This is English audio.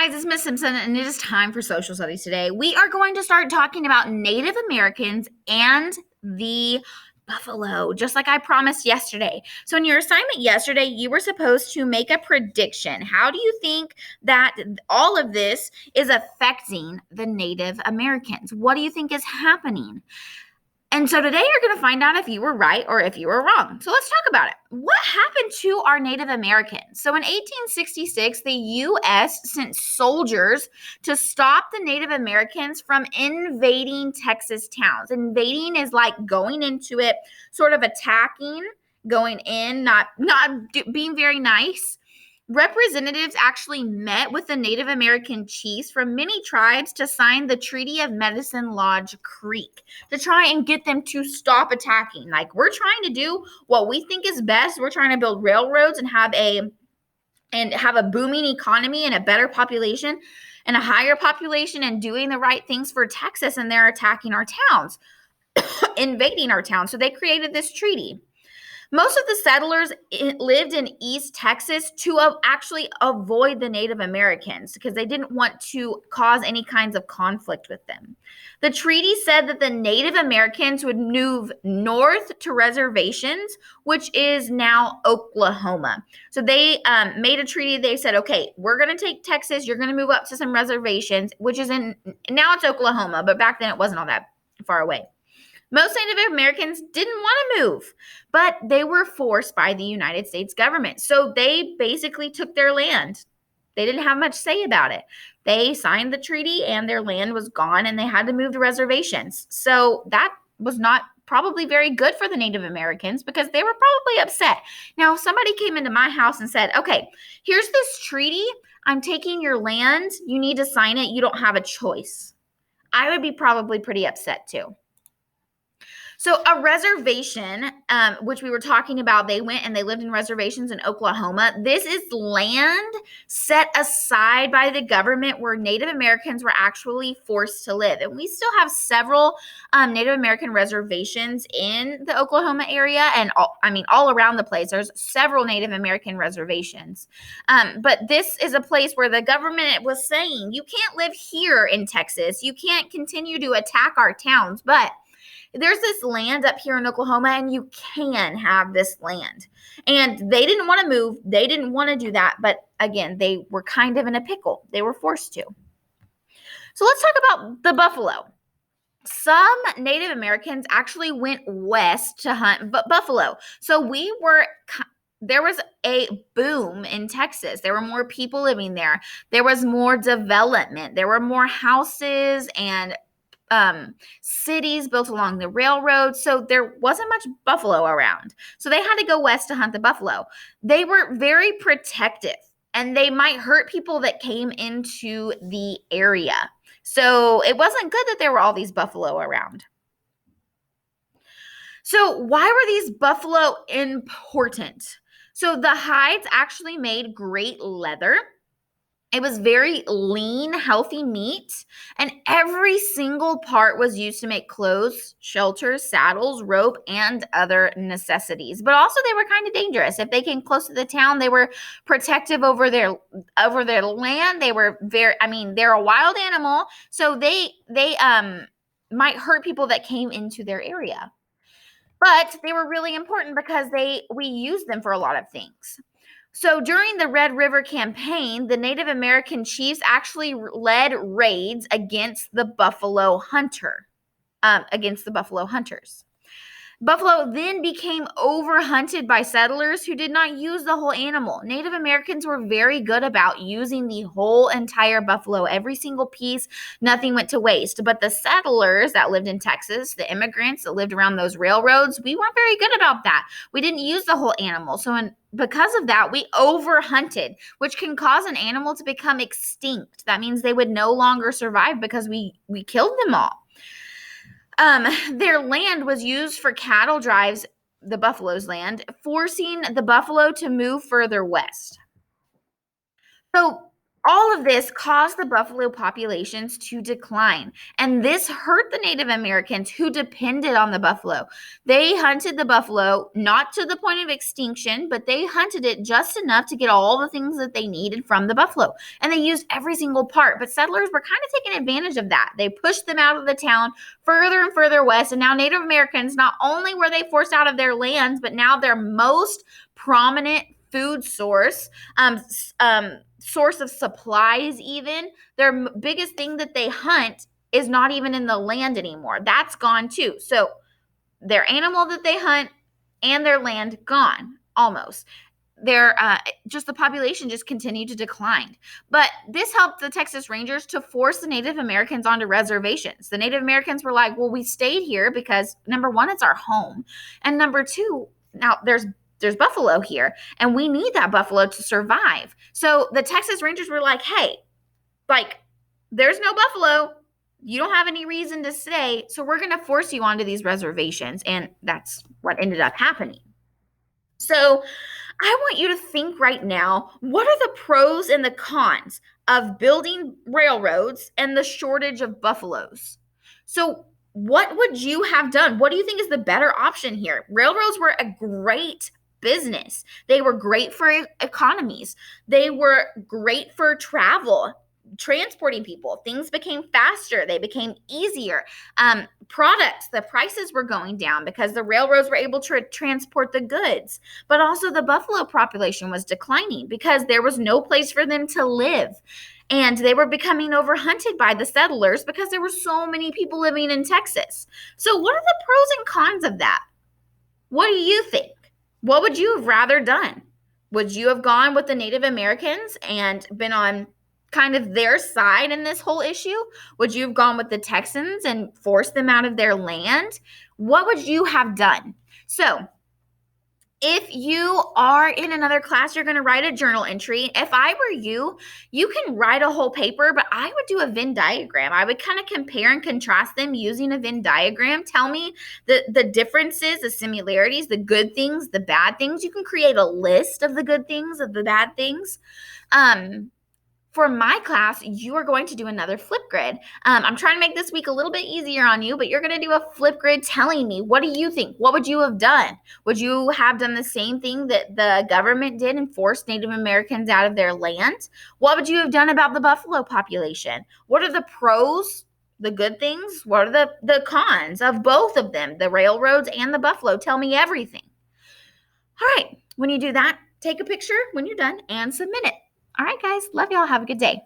guys, it's Miss Simpson, and it is time for social studies today. We are going to start talking about Native Americans and the buffalo, just like I promised yesterday. So, in your assignment yesterday, you were supposed to make a prediction. How do you think that all of this is affecting the Native Americans? What do you think is happening? And so today you're going to find out if you were right or if you were wrong. So let's talk about it. What happened to our Native Americans? So in 1866, the U.S. sent soldiers to stop the Native Americans from invading Texas towns. Invading is like going into it, sort of attacking, going in, not being very nice. Representatives actually met with the Native American chiefs from many tribes to sign the Treaty of Medicine Lodge Creek to try and get them to stop attacking. Like, we're trying to do what we think is best. We're trying to build railroads and have a booming economy and a better population and a higher population and doing the right things for Texas, and they're attacking our towns, invading our towns. So they created this treaty. Most of the settlers lived in East Texas to actually avoid the Native Americans because they didn't want to cause any kinds of conflict with them. The treaty said that the Native Americans would move north to reservations, which is now Oklahoma. So they made a treaty. They said, okay, we're going to take Texas. You're going to move up to some reservations, which is now it's Oklahoma, but back then it wasn't all that far away. Most Native Americans didn't want to move, but they were forced by the United States government. So they basically took their land. They didn't have much say about it. They signed the treaty and their land was gone and they had to move to reservations. So that was not probably very good for the Native Americans because they were probably upset. Now, if somebody came into my house and said, okay, here's this treaty. I'm taking your land. You need to sign it. You don't have a choice. I would be probably pretty upset too. So a reservation, which we were talking about, they went and they lived in reservations in Oklahoma. This is land set aside by the government where Native Americans were actually forced to live. And we still have several Native American reservations in the Oklahoma area and all around the place. There's several Native American reservations. But this is a place where the government was saying, you can't live here in Texas. You can't continue to attack our towns, but there's this land up here in Oklahoma and you can have this land. And they didn't want to move. They didn't want to do that. But again, they were kind of in a pickle. They were forced to. So let's talk about the buffalo. Some Native Americans actually went west to hunt buffalo. So there was a boom in Texas. There were more people living there. There was more development. There were more houses and cities built along the railroad. So there wasn't much buffalo around. So they had to go west to hunt the buffalo. They were very protective and they might hurt people that came into the area. So it wasn't good that there were all these buffalo around. So why were these buffalo important? So the hides actually made great leather. It was very lean, healthy meat, and every single part was used to make clothes, shelters, saddles, rope, and other necessities. But also they were kind of dangerous. If they came close to the town, they were protective over their land. They were they're a wild animal, so they might hurt people that came into their area. But they were really important because we used them for a lot of things. So during the Red River Campaign, the Native American chiefs actually led raids against the buffalo hunters. Buffalo then became overhunted by settlers who did not use the whole animal. Native Americans were very good about using the whole entire buffalo, every single piece, nothing went to waste. But the settlers that lived in Texas, the immigrants that lived around those railroads, we weren't very good about that. We didn't use the whole animal. So because of that, we overhunted, which can cause an animal to become extinct. That means they would no longer survive because we killed them all. Their land was used for cattle drives, the buffalo's land, forcing the buffalo to move further west. So All of this caused the buffalo populations to decline. And this hurt the Native Americans who depended on the buffalo. They hunted the buffalo, not to the point of extinction, but they hunted it just enough to get all the things that they needed from the buffalo. And they used every single part. But settlers were kind of taking advantage of that. They pushed them out of the town further and further west. And now Native Americans, not only were they forced out of their lands, but now their most prominent food source of supplies, even their biggest thing that they hunt is not even in the land anymore. That's gone too. So their animal that they hunt and their land gone almost. Their just the population just continued to decline. But this helped the Texas Rangers to force the Native Americans onto reservations. The Native Americans were like, well, we stayed here because number one, it's our home. And number two, now there's buffalo here and we need that buffalo to survive. So the Texas Rangers were like, hey, like, there's no buffalo. You don't have any reason to stay. So we're going to force you onto these reservations. And that's what ended up happening. So I want you to think right now, what are the pros and the cons of building railroads and the shortage of buffaloes? So what would you have done? What do you think is the better option here? Railroads were a great business. They were great for economies. They were great for travel, transporting people. Things became faster. They became easier. Products, the prices were going down because the railroads were able to transport the goods. But also the buffalo population was declining because there was no place for them to live. And they were becoming overhunted by the settlers because there were so many people living in Texas. So what are the pros and cons of that? What do you think? What would you have rather done? Would you have gone with the Native Americans and been on kind of their side in this whole issue? Would you have gone with the Texans and forced them out of their land? What would you have done? So if you are in another class, you're going to write a journal entry. If I were you, you can write a whole paper, but I would do a Venn diagram. I would kind of compare and contrast them using a Venn diagram. Tell me the differences, the similarities, the good things, the bad things. You can create a list of the good things, of the bad things. For my class, you are going to do another Flipgrid. I'm trying to make this week a little bit easier on you, but you're going to do a Flipgrid telling me, what do you think? What would you have done? Would you have done the same thing that the government did and forced Native Americans out of their land? What would you have done about the buffalo population? What are the pros, the good things? What are the cons of both of them, the railroads and the buffalo? Tell me everything. All right, when you do that, take a picture when you're done and submit it. All right, guys. Love y'all. Have a good day.